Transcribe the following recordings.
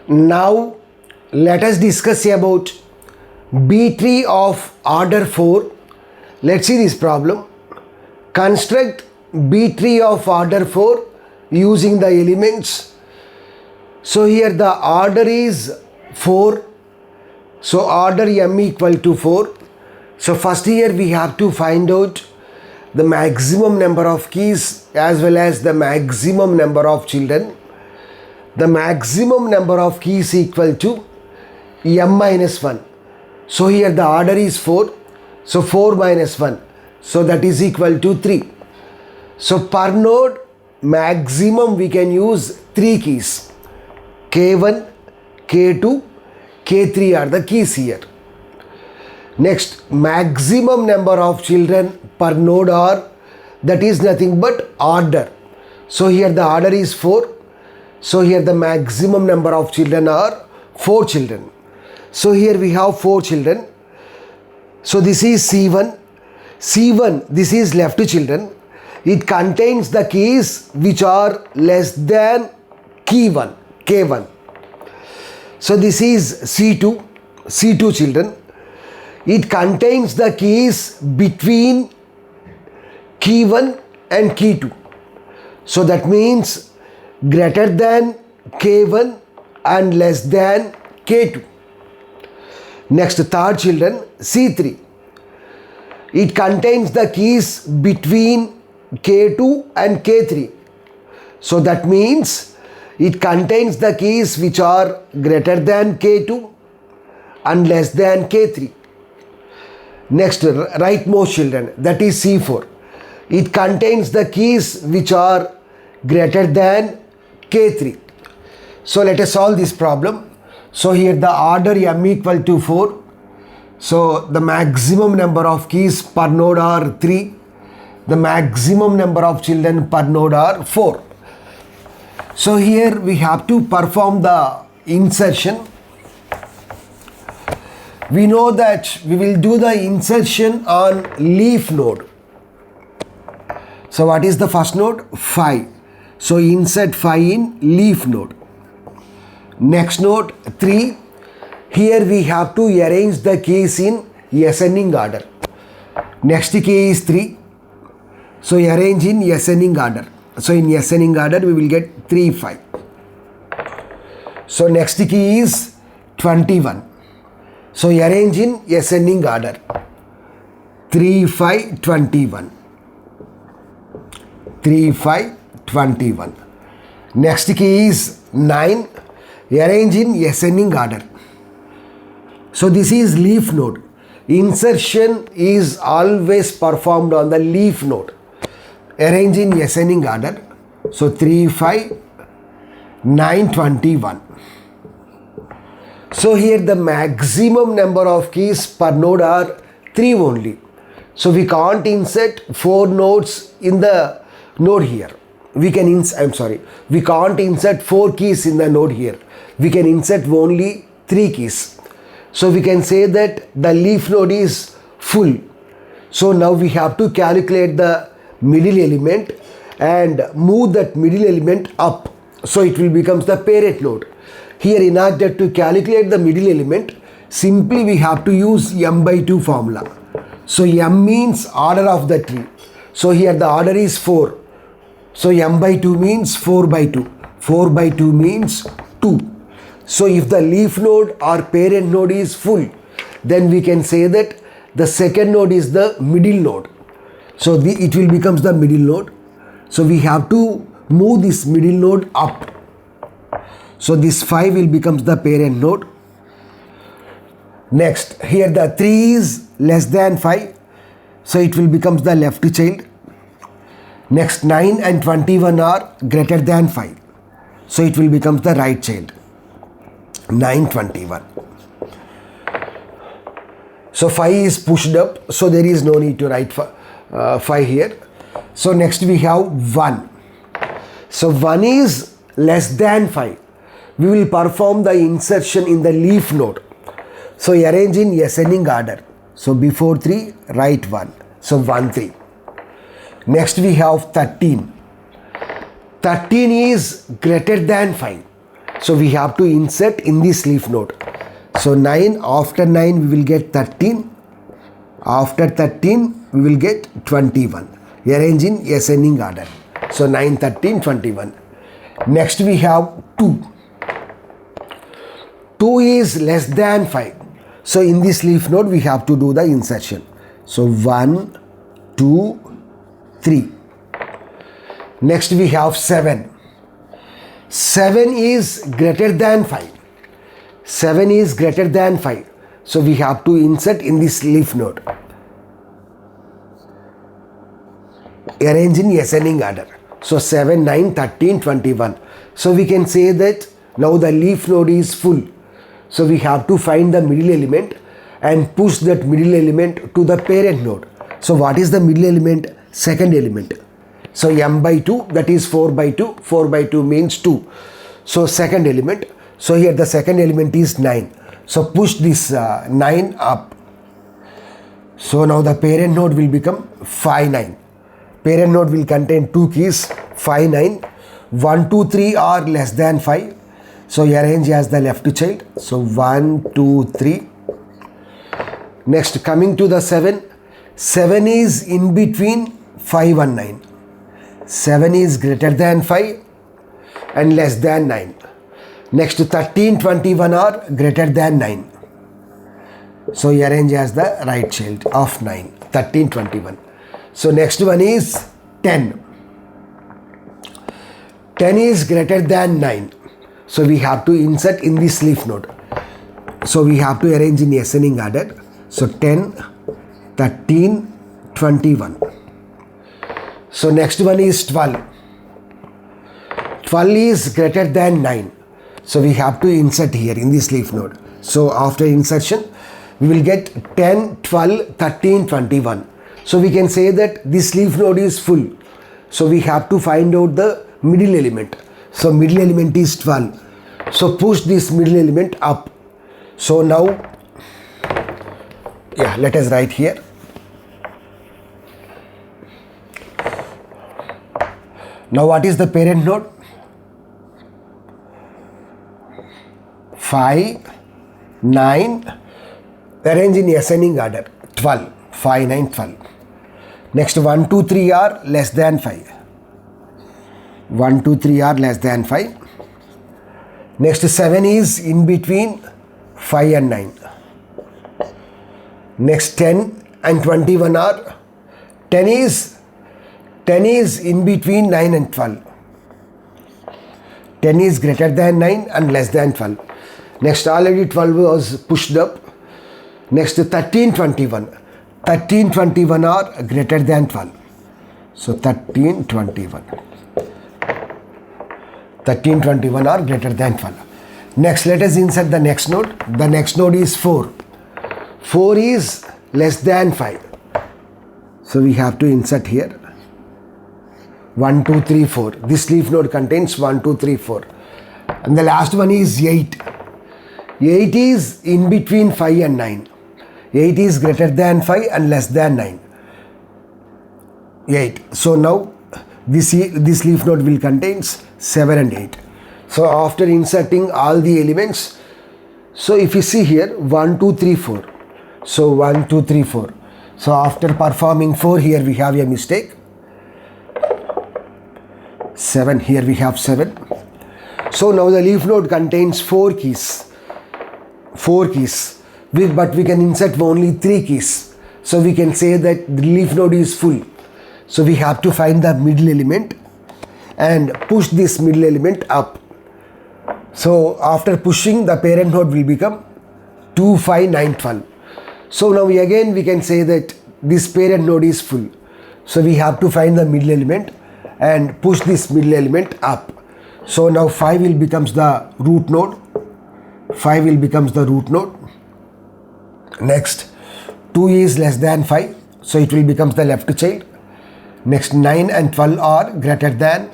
Now let us discuss about B tree of order 4. Let's see this problem. Construct B tree of order 4 using the elements. So here the order is 4. So order m equal to 4. So first here we have to find out the maximum number of keys as well as the maximum number of children. The maximum number of keys equal to m minus 1. So here the order is 4. So 4 minus 1. So that is equal to 3. So per node maximum we can use 3 keys. K1, K2, K3 are the keys here. Next, maximum number of children per node are, that is nothing but order. So here the order is 4. So here the maximum number of children are 4 children. So here we have 4 children. So this is C1. C1, this is left children. It contains the keys which are less than key 1, K1. So this is C2, C2 children. It contains the keys between key 1 and key 2. So that means greater than K1 and less than K2. Next, third children, C3. It contains the keys between K2 and K3. So that means it contains the keys which are greater than K2 and less than K3. Next, rightmost children, that is C4. It contains the keys which are greater than K3. So let us solve this problem. So here the order m equal to 4. So the maximum number of keys per node are 3. The maximum number of children per node are 4. So here we have to perform the insertion. We know that we will do the insertion on leaf node. So what is the first node? 5. So insert 5 in leaf node. Next node 3. Here we have to arrange the keys in ascending order. Next key is 3. So arrange in ascending order. So in ascending order we will get 3, 5. So next key is 21. So arrange in ascending order. 3, 5, 21. 3, 5, 21. Next key is 9. Arrange in ascending order. So this is leaf node. Insertion is always performed on the leaf node. Arrange in ascending order. So 3, 5, 9, 21. So here the maximum number of keys per node are 3 only. So we can't insert 4 nodes in the node here. We can't insert 4 keys in the node here. We can insert only 3 keys. So we can say that the leaf node is full. So now we have to calculate the middle element and move that middle element up. So it will become the parent node. Here in order to calculate the middle element, simply we have to use m by 2 formula. So m means order of the tree. So here the order is 4. So m by 2 means 4 by 2. 4 by 2 means 2. So if the leaf node or parent node is full, then we can say that the second node is the middle node. So it will become the middle node. So we have to move this middle node up. So this 5 will become the parent node. Next, here the 3 is less than 5. So it will become the left child. Next, 9 and 21 are greater than 5. So it will become the right child. 9, 21. So 5 is pushed up. So there is no need to write 5 here. So next we have 1. So 1 is less than 5. We will perform the insertion in the leaf node. So arrange in ascending order. So before 3, write 1. So 1, 3. Next we have 13. 13 is greater than 5. So we have to insert in this leaf node. So 9, after 9 we will get 13. After 13 we will get 21. Arrange in ascending order. So 9, 13, 21. Next we have 2. 2 is less than 5. So in this leaf node we have to do the insertion. So 1, 2, 3. Next we have 7. 7 is greater than 5. 7 is greater than 5. So we have to insert in this leaf node. Arrange in ascending order. So 7, 9, 13, 21. So we can say that now the leaf node is full. So we have to find the middle element and push that middle element to the parent node. So what is the middle element? Second element. So m by 2, that is 4 by 2. 4 by 2 means 2. So second element. So here the second element is 9. So push this 9 up. So now the parent node will become 5, 9. Parent node will contain 2 keys, 5, 9. 1, 2, 3 are less than 5. So arrange as the left child. So 1, 2, 3. Next coming to the 7. 7 is in between 5 and 9. 7 is greater than 5 and less than 9. Next 13, 21 are greater than 9. So arrange as the right child of 9. 13, 21. So next one is 10. 10 is greater than 9. So we have to insert in this leaf node. So we have to arrange in ascending order. So 10, 13, 21. So next one is 12. 12 is greater than 9. So we have to insert here in this leaf node. So after insertion, we will get 10, 12, 13, 21. So we can say that this leaf node is full. So we have to find out the middle element. So middle element is 12. So push this middle element up. So now, let us write here. Now what is the parent node? 5, 9, arrange in ascending order. 12, 5, 9, 12. Next 1, 2, 3 are less than 5. 1, 2, 3 are less than 5. Next 7 is in between 5 and 9. Next 10 and 21 are 10 is in between 9 and 12. 10 is greater than 9 and less than 12. Next already 12 was pushed up. Next 13, 21. 13, 21 are greater than 12. So 13, 21. 13, 21 are greater than 12. Next let us insert the next node. The next node is 4. 4 is less than 5. So we have to insert here. 1, 2, 3, 4. This leaf node contains 1, 2, 3, 4. And the last one is 8. 8 is in between 5 and 9. 8 is greater than 5 and less than 9. 8. So now this leaf node will contain 7 and 8. So after inserting all the elements, so if you see here 1, 2, 3, 4. So 1, 2, 3, 4. So after performing 4, here we have a mistake. 7, here we have 7. So now the leaf node contains 4 keys. 4 keys. But we can insert only 3 keys. So we can say that the leaf node is full. So we have to find the middle element and push this middle element up. So after pushing, the parent node will become 2, 5, 9, 12. So now we can say that this parent node is full. So we have to find the middle element and push this middle element up. So now 5 will becomes the root node. 5 will becomes the root node. Next 2 is less than 5. So it will becomes the left child. Next 9 and 12 are greater than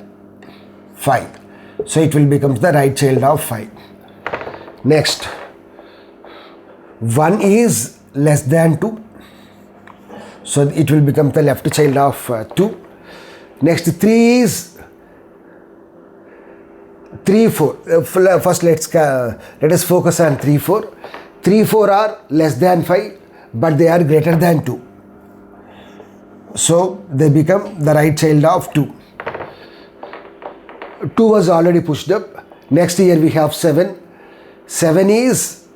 5. So it will becomes the right child of 5. Next 1 is less than 2. So it will become the left child of 2. Next 3 3, 4. First let us focus on 3, 4. 3, 4 are less than 5, but they are greater than 2. So they become the right child of 2. 2 was already pushed up. Next here we have 7. 7 is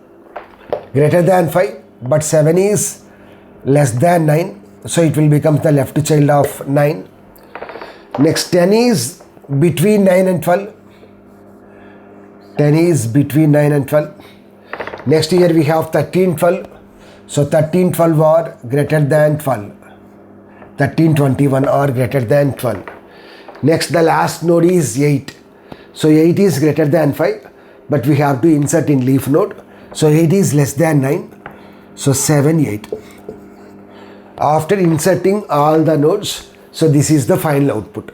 greater than 5, but 7 is less than 9. So it will become the left child of 9. Next 10 is between 9 and 12. 10 is between 9 and 12. Next here we have 13, 12. So 13, 12 are greater than 12. 13, 21 are greater than 12. Next the last node is 8. So 8 is greater than 5, but we have to insert in leaf node. So 8 is less than 9. So 7, 8. After inserting all the nodes, so this is the final output.